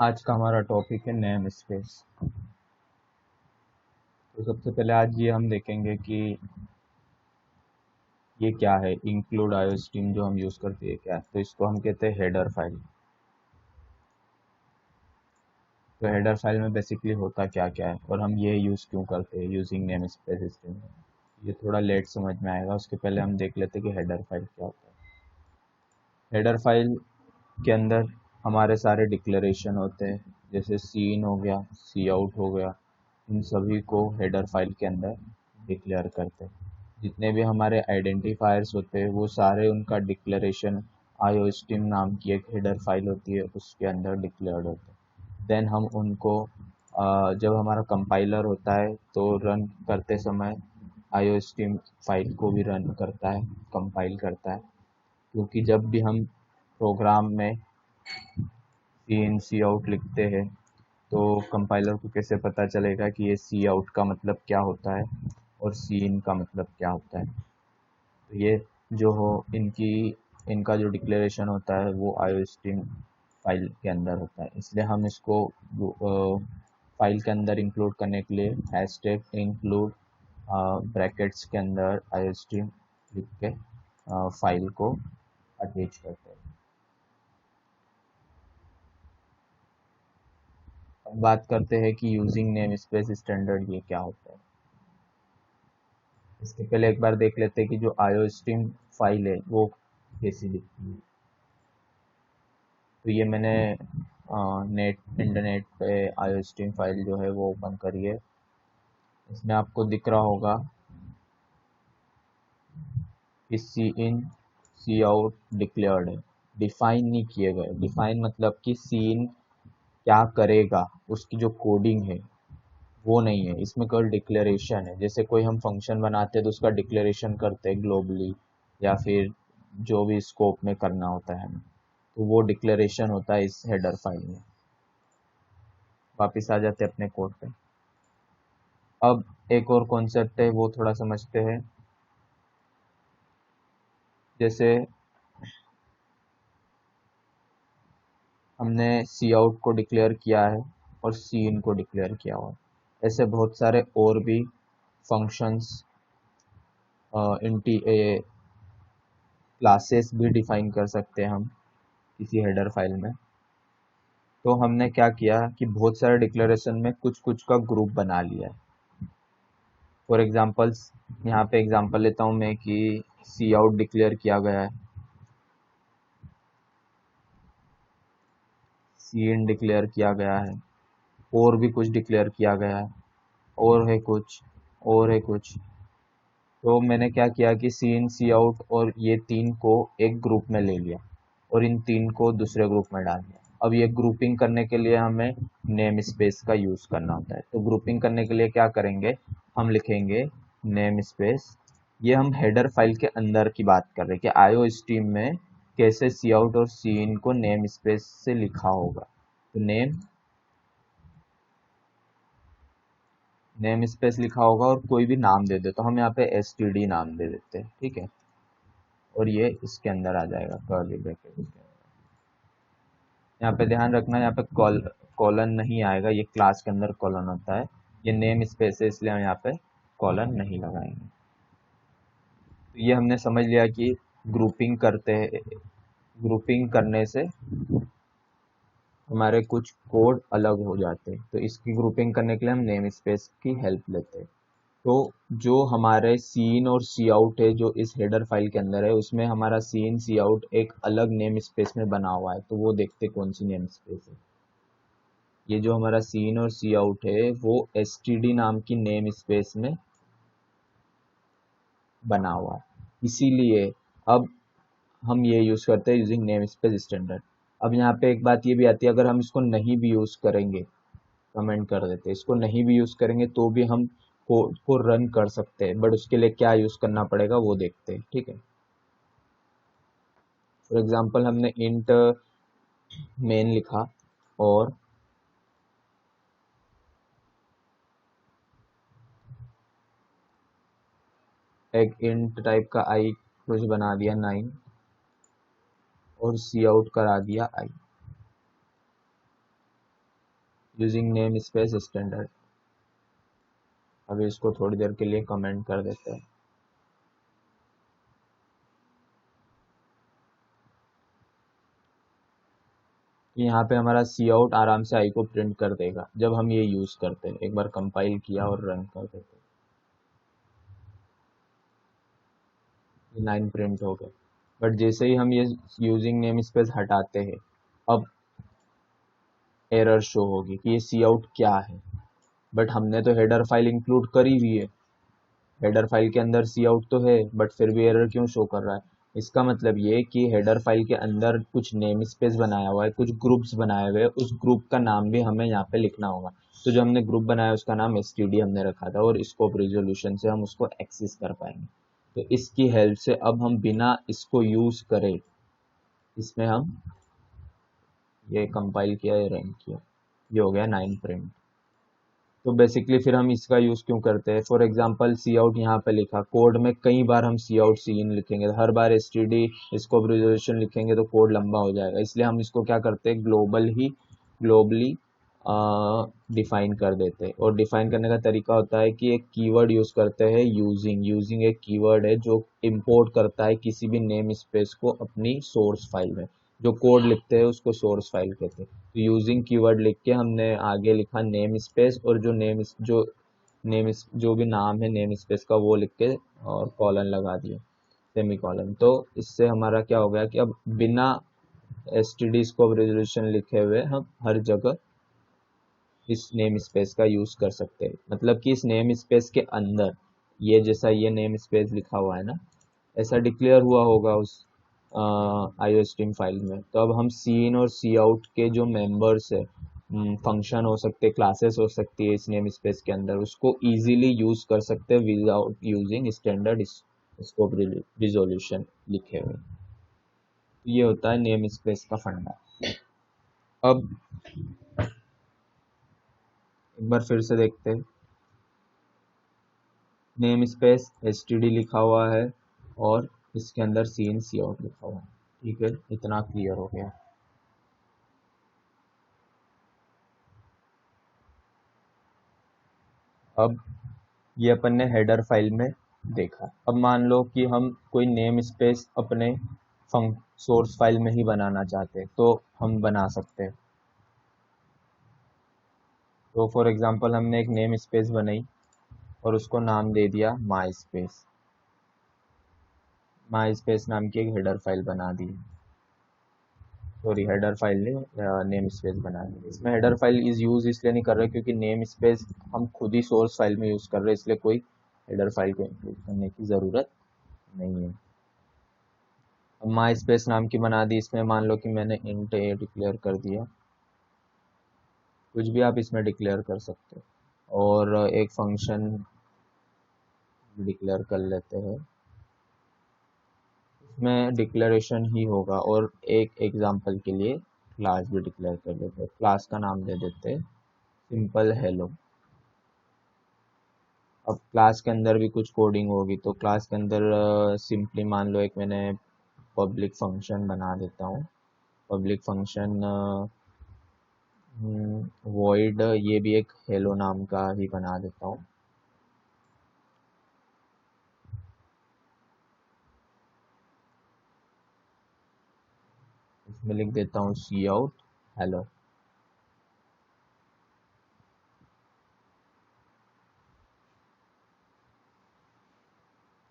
आज का हमारा टॉपिक है नेम स्पेस। तो सबसे पहले आज ये हम देखेंगे कि ये क्या है। इंक्लूड आईओस्ट्रीम जो हम यूज़ करते हैं क्या है, तो इसको हम कहते हैं हेडर फाइल। तो हेडर फाइल में बेसिकली होता क्या क्या है और हम ये यूज़ क्यों करते हैं यूजिंग नेम स्पेस सिस्टम। ये थोड़ा लेट समझ में आएगा, उसके पहले हम देख लेते हैं कि हेडर फाइल क्या होता है। हेडर फाइल के अंदर हमारे सारे डिक्लेरेशन होते हैं, जैसे सी इन हो गया, सी आउट हो गया, इन सभी को हेडर फाइल के अंदर डिक्लेयर करते हैं। जितने भी हमारे आइडेंटिफायर्स होते हैं वो सारे उनका डिक्लेरेशन आईओस्ट्रीम नाम की एक हेडर फाइल होती है उसके अंदर डिक्लेयर्ड होते हैं। देन हम उनको जब हमारा कंपाइलर होता है तो रन करते समय आईओस्ट्रीम फाइल को भी रन करता है, कंपाइल करता है। क्योंकि जब भी हम प्रोग्राम में सी इन सी आउट लिखते हैं तो कंपाइलर को कैसे पता चलेगा कि ये सी आउट का मतलब क्या होता है और सी इन का मतलब क्या होता है। तो ये जो हो इनका जो डिक्लेरेशन होता है वो आईओस्ट्रीम फाइल के अंदर होता है, इसलिए हम इसको फाइल के अंदर इंक्लूड करने के लिए हैशटैग इंक्लूड ब्रैकेट्स के अंदर आईओस्ट्रीम लिख के फाइल को अटैच करते हैं। अब बात करते हैं कि यूजिंग नेम स्पेस स्टैंडर्ड ये क्या होता है। इसके पहले एक बार देख लेते हैं कि जो आईओस्ट्रीम फाइल है वो कैसी दिखती है। तो ये मैंने इंटरनेट पे आईओस्ट्रीम फाइल जो है वो ओपन करी है। इसमें आपको दिख रहा होगा कि सी इन सी आउट डिक्लेयर्ड है, डिफाइन नहीं किए गए। डिफाइन मतलब कि सी इन क्या करेगा, उसकी जो कोडिंग है वो नहीं है, इसमें केवल डिक्लेरेशन है। जैसे कोई हम फंक्शन बनाते हैं तो उसका डिक्लेरेशन करते हैं ग्लोबली या फिर जो भी स्कोप में करना होता है हमें, तो वो डिक्लेरेशन होता है इस हेडर फाइल में। वापिस आ जाते हैं अपने कोड पे। अब एक और कॉन्सेप्ट है वो थोड़ा समझते हैं। जैसे हमने सी आउट को डिक्लेयर किया है और सी इन को डिक्लेयर किया हुआ है, ऐसे बहुत सारे और भी फंक्शंस इंटी क्लासेस भी डिफाइन कर सकते हैं हम किसी हेडर फाइल में। तो हमने क्या किया कि बहुत सारे डिक्लेरेशन में कुछ कुछ का ग्रुप बना लिया है। फॉर एग्जांपल्स यहाँ पे एग्जांपल लेता हूँ मैं कि सी आउट डिक्लेयर किया गया है, सी इन डिक्लेयर किया गया है, और भी कुछ डिक्लेयर किया गया है, और है कुछ, और है कुछ। तो मैंने क्या किया कि सी इन सी आउट और ये तीन को एक ग्रुप में ले लिया और इन तीन को दूसरे ग्रुप में डाल दिया। अब ये ग्रुपिंग करने के लिए हमें नेम स्पेस का यूज़ करना होता है। तो ग्रुपिंग करने के लिए क्या करेंगे, हम लिखेंगे नेम स्पेस। ये हम हेडर फाइल के अंदर की बात कर रहे हैं कि आईओ स्ट्रीम में कैसे सी आउट और सी इन को नेम स्पेस से लिखा होगा। तो नेम स्पेस लिखा होगा और कोई भी नाम दे दे, तो हम यहाँ पे std नाम दे देते हैं, ठीक है। और ये इसके अंदर आ जाएगा कर्ली ब्रैकेट के अंदर। यहाँ पे ध्यान रखना, यहाँ पे कॉलन नहीं आएगा, ये क्लास के अंदर कॉलन होता है। ये नेम स्पेस है इसलिए हम यहाँ पे कॉलन नहीं लगाएंगे। तो ये हमने समझ लिया कि ग्रुपिंग करते हैं, ग्रुपिंग करने से हमारे कुछ कोड अलग हो जाते हैं, तो इसकी ग्रुपिंग करने के लिए हम नेम स्पेस की हेल्प लेते हैं। तो जो हमारे सीन और सी आउट है जो इस हेडर फाइल के अंदर है, उसमें हमारा सीन सी आउट एक अलग नेम स्पेस में बना हुआ है। तो वो देखते कौन सी नेम स्पेस है। ये जो हमारा सीन और सी आउट है वो std नाम की नेम स्पेस में बना हुआ है, इसीलिए अब हम ये यूज करते हैं यूजिंग नेम स्पेस स्टैंडर्ड। अब यहाँ पे एक बात ये भी आती है, अगर हम इसको नहीं भी यूज करेंगे, कमेंट कर देते हैं, इसको नहीं भी यूज करेंगे तो भी हम कोड को रन कर सकते हैं, बट उसके लिए क्या यूज करना पड़ेगा वो देखते हैं, ठीक है। फॉर एग्जांपल हमने इंट मेन लिखा और एक इंट टाइप का आई कुछ बना दिया 9 और सी आउट करा दिया आई। Using namespace standard. अभी इसको थोड़ी देर के लिए कमेंट कर देते हैं। यहाँ पे हमारा सी आउट आराम से आई को प्रिंट कर देगा जब हम ये यूज करते हैं। एक बार कंपाइल किया और रन कर देते हैं, 9 प्रिंट हो गए। बट जैसे ही हम ये यूजिंग नेम स्पेस हटाते हैं, अब एरर शो होगी कि ये सी आउट क्या है। बट हमने तो हेडर फाइल इंक्लूड करी हुई है, हेडर फाइल के अंदर सी आउट तो है, बट फिर भी एरर क्यों शो कर रहा है? इसका मतलब ये कि हेडर फाइल के अंदर कुछ नेम स्पेस बनाया हुआ है, कुछ ग्रुप्स बनाए हुए हैं, उस ग्रुप का नाम भी हमें यहाँ पे लिखना होगा। तो जो हमने ग्रुप बनाया उसका नाम std हमने रखा था, और स्कोप रिजोल्यूशन से हम उसको एक्सेस कर पाएंगे। तो इसकी हेल्प से अब हम बिना इसको यूज करे, इसमें हम ये कंपाइल किया, ये रन किया, ये हो गया 9 प्रिंट। तो बेसिकली फिर हम इसका यूज क्यों करते हैं? फॉर एग्जांपल सी आउट यहाँ पे लिखा, कोड में कई बार हम सी आउट सी इन लिखेंगे, तो हर बार एसटीडी स्कोप रिजोल्यूशन लिखेंगे तो कोड लंबा हो जाएगा। इसलिए हम इसको क्या करते हैं, ग्लोबली डिफाइन कर देते हैं। और डिफाइन करने का तरीका होता है कि एक कीवर्ड यूज करते हैं, यूजिंग एक कीवर्ड है जो इंपोर्ट करता है किसी भी नेम स्पेस को अपनी सोर्स फाइल में। जो कोड लिखते हैं उसको सोर्स फाइल कहते हैं। तो यूजिंग कीवर्ड लिख के हमने आगे लिखा नेम स्पेस, और जो भी नाम है नेम स्पेस का वो लिख के और कॉलन लगा दिया, सेमी कॉलन। तो इससे हमारा क्या हो गया कि अब बिना एसटीडी स्कोप रेजोल्यूशन लिखे हुए हम हर जगह इस नेम स्पेस का यूज कर सकते हैं। मतलब कि इस नेम स्पेस के अंदर, ये जैसा ये नेम स्पेस लिखा हुआ है ना, ऐसा डिक्लेयर हुआ होगा उस आईओस्ट्रीम फाइल में। तो अब हम सी इन और सी आउट के जो मेंबर्स है, फंक्शन हो सकते, क्लासेस हो सकती है इस नेम स्पेस के अंदर, उसको इजीली यूज कर सकते हैं without using standard scope resolution लिखे हुए। ये होता है नेम स्पेस का फंडा। अब एक बार फिर से देखते हैं, नेम स्पेस std लिखा हुआ है और इसके अंदर सी इन सी आउट लिखा हुआ है। ठीक है, इतना क्लियर हो गया। अब ये अपन ने हेडर फाइल में देखा। अब मान लो कि हम कोई नेम स्पेस अपने सोर्स फाइल में ही बनाना चाहते हैं, तो हम बना सकते हैं। तो फॉर एग्जांपल हमने एक नेम स्पेस बनाई और उसको नाम दे दिया माई स्पेस। माई स्पेस नाम की एक हेडर फाइल बना दी, सॉरी हेडर फाइल ने नेम स्पेस बना दी। इसमें हेडर फाइल इज यूज इसलिए नहीं कर रहे क्योंकि नेम स्पेस हम खुद ही सोर्स फाइल में यूज कर रहे हैं, इसलिए कोई हेडर फाइल को इंक्लूड करने की ज़रूरत नहीं है। अब माई स्पेस नाम की बना दी, इसमें मान लो कि मैंने इंट ए डिक्लेयर कर दिया, कुछ भी आप इसमें डिक्लेयर कर सकते हो। और एक फंक्शन डिक्लेयर कर लेते हैं, इसमें डिक्लेरेशन ही होगा। और एक एग्जांपल के लिए क्लास भी डिक्लेयर कर देते हैं, क्लास का नाम दे देते हैं सिंपल हेलो। अब क्लास के अंदर भी कुछ कोडिंग होगी, तो क्लास के अंदर सिंपली मान लो एक मैंने पब्लिक फंक्शन बना देता हूँ, पब्लिक फंक्शन वॉइड, ये भी एक हेलो नाम का ही बना देता हूँ। इसमें लिख देता हूँ सी आउट हेलो।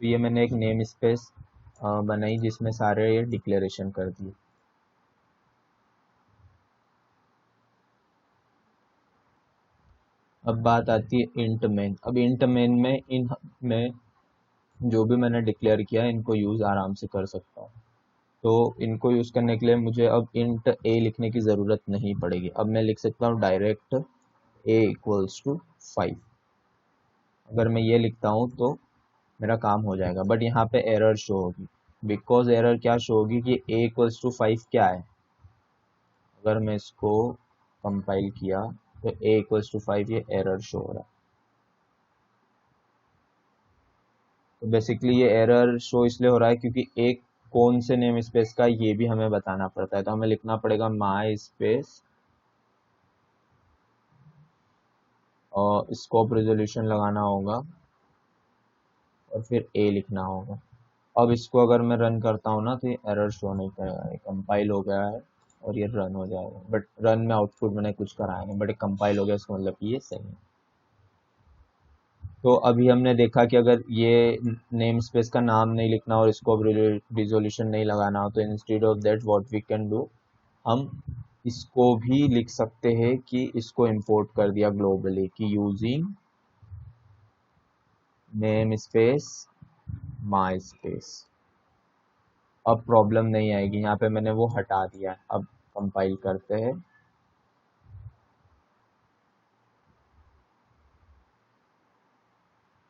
तो ये मैंने एक नेम स्पेस बनाई जिसमें सारे ये डिक्लेरेशन कर दिए। अब बात आती है इंट मेन। अब इंट मेन में इन में जो भी मैंने डिक्लेयर किया है इनको यूज आराम से कर सकता हूँ। तो इनको यूज करने के लिए मुझे अब इंट ए लिखने की जरूरत नहीं पड़ेगी। अब मैं लिख सकता हूँ डायरेक्ट ए इक्वल्स टू 5। अगर मैं ये लिखता हूँ तो मेरा काम हो जाएगा। बट यहाँ पे एरर शो होगी, बिकॉज एरर क्या शो होगी कि ए इक्वल्स टू 5 क्या है। अगर मैं इसको कंपाइल किया तो ए इक्वल्स टू 5 ये एरर शो हो रहा है। तो बेसिकली ये एरर शो इसलिए हो रहा है क्योंकि एक कौन से नेम स्पेस का ये भी हमें बताना पड़ता है। तो हमें लिखना पड़ेगा माई स्पेस और स्कोप रेजोल्यूशन लगाना होगा और फिर ए लिखना होगा। अब इसको अगर मैं रन करता हूँ ना तो ये एरर शो नहीं करेगा, ये कंपाइल हो गया है और ये रन हो जाएगा। बट रन में आउटपुट मैंने कुछ कराया नहीं, बट कंपाइल हो गया, इसका मतलब कि ये सही है। तो अभी हमने देखा कि अगर ये नेम स्पेस का नाम नहीं लिखना और इसको रिजोल्यूशन नहीं लगाना हो तो instead of that what we can do, हम इसको भी लिख सकते हैं कि इसको इंपोर्ट कर दिया ग्लोबली कि यूजिंग नेम स्पेस माई स्पेस। अब प्रॉब्लम नहीं आएगी, यहाँ पे मैंने वो हटा दिया है। अब कंपाइल करते हैं,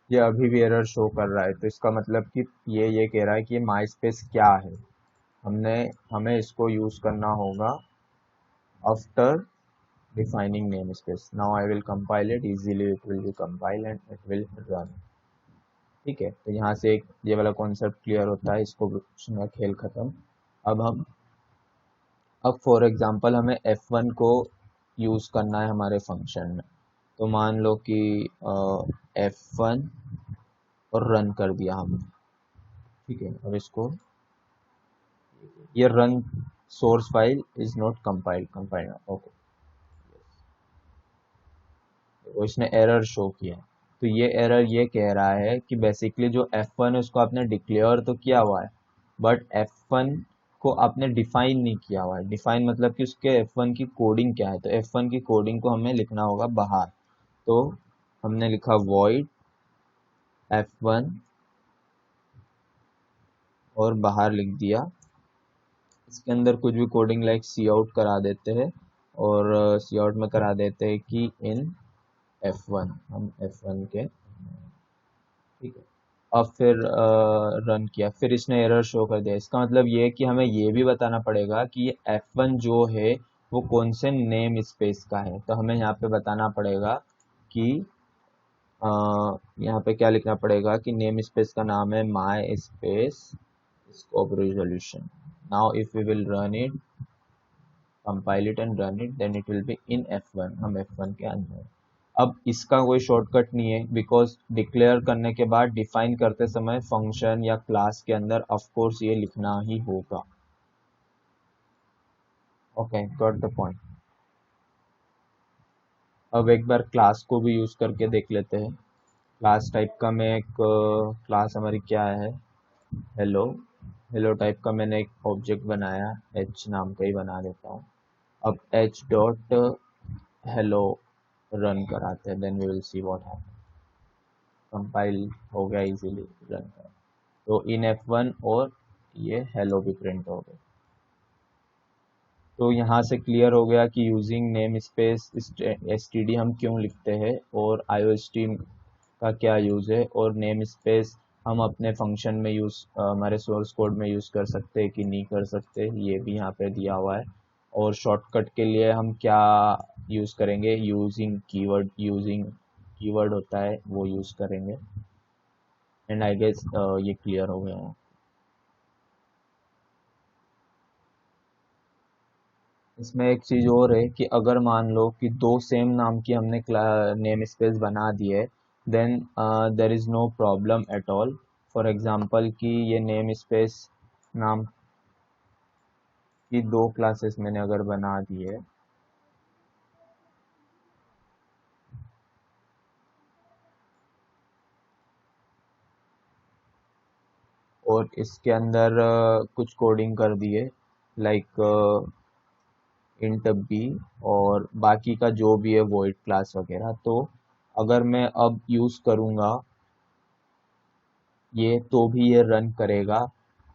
ये अभी भी एरर शो कर रहा है, तो इसका मतलब कि ये कह रहा है कि माई स्पेस क्या है। हमने हमें इसको यूज करना होगा after defining name space. Now I will compile it easily, it will B compile and it will run. ठीक है, तो यहाँ से एक ये वाला कॉन्सेप्ट क्लियर होता है, इसको पूछना खेल खत्म। अब फॉर एग्जांपल हमें F1 को यूज करना है हमारे फंक्शन में। तो मान लो कि F1 और रन कर दिया हमने। ठीक है, अब इसको ये run source file is not compiled okay, तो इसने एरर शो किया। तो ये एरर ये कह रहा है कि बेसिकली जो F1 है उसको आपने डिक्लेयर तो किया हुआ है, बट F1 को आपने डिफाइन नहीं किया हुआ है। डिफाइन मतलब कि उसके F1 की कोडिंग क्या है, तो F1 की कोडिंग को हमें लिखना होगा बाहर। तो हमने लिखा void F1 और बाहर लिख दिया। इसके अंदर कुछ भी कोडिंग लाइक सी आउट करा देते हैं और सी आउट में करा देते हैं कि इन F1 हम F1 के, ठीक है। अब फिर रन किया, फिर इसने एरर शो कर दिया। इसका मतलब ये है कि हमें ये भी बताना पड़ेगा कि ये F1 जो है वो कौन से नेम स्पेस का है। तो हमें यहाँ पे बताना पड़ेगा कि यहाँ पे क्या लिखना पड़ेगा कि नेम स्पेस का नाम है my space scope resolution. Now if we will run it, compile it and run it, then it will be in F1, हम F1 के अंदर। अब इसका कोई शॉर्टकट नहीं है, बिकॉज डिक्लेयर करने के बाद डिफाइन करते समय फंक्शन या क्लास के अंदर ऑफ कोर्स ये लिखना ही होगा। Okay, got the point. अब एक बार क्लास को भी यूज करके देख लेते हैं। क्लास टाइप का मैं एक क्लास हमारी क्या है, हेलो। हेलो टाइप का मैंने एक ऑब्जेक्ट बनाया, एच नाम का ही बना देता हूँ। अब एच डॉट हेलो रन कराते हैं, then we will see what happen. Compile हो गया इजीली, रन कर, तो इन F1 और ये हेलो भी प्रिंट हो गए। तो यहाँ से क्लियर हो गया कि यूजिंग नेम स्पेस std हम क्यों लिखते हैं और IOST का क्या यूज़ है, और नेम स्पेस हम अपने फंक्शन में यूज़ हमारे सोर्स कोड में यूज़ कर सकते हैं कि नहीं कर सकते, ये भी यहाँ पे दिया हुआ है। और शॉर्टकट के लिए हम क्या यूज़ करेंगे, यूजिंग कीवर्ड होता है वो यूज़ करेंगे। एंड आई गेस ये क्लियर हो गया है। इसमें एक चीज़ और है कि अगर मान लो कि दो सेम नाम की हमने नेम स्पेस बना दी है, then there is no problem at all. For example कि ये नेम स्पेस नाम की दो क्लासेस मैंने अगर बना दी है, और इसके अंदर कुछ कोडिंग कर दिए लाइक इंट बी और बाकी का जो भी है वॉइड क्लास वगैरह, तो अगर मैं अब यूज़ करूँगा ये तो भी ये रन करेगा।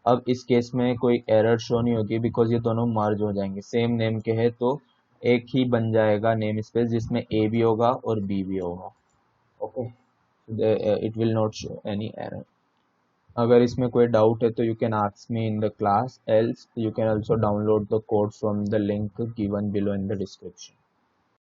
अब इस केस में कोई एरर शो नहीं होगी बिकॉज ये दोनों मर्ज हो जाएंगे, सेम नेम के हैं तो एक ही बन जाएगा नेम स्पेस जिसमें ए भी होगा और बी भी होगा। Okay, it will not show any error. अगर इसमें कोई डाउट है तो you can ask me in the class, else you can also download the code from the link given below in the description.